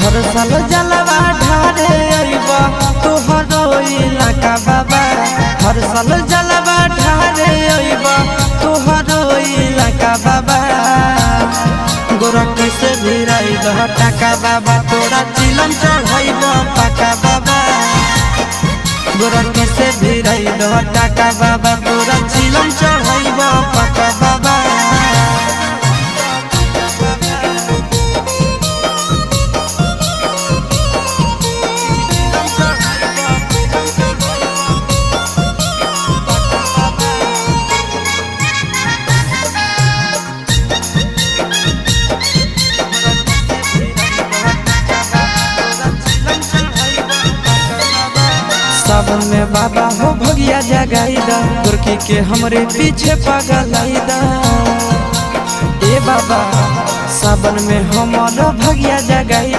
हर साल जलवा ढारे अइबा तोहरो इलाका बाबा। हर साल जलवा ढारे अइबा तोहरो इलाका बाबा। गोरखी से भिराई दह टाका बाबा, तोरा चिलम चढ़ाइब पाका बाबा। गोरखी से भिराई दह टाका बाबा, तोरा चिलम चढ़ाइब पाका बाबा। सावन में बाबा हो भगिया जगाईदा, गोरखी के हमरे पीछे पगलाईदा। ए बाबा सावन में हमारा भगिया जगाई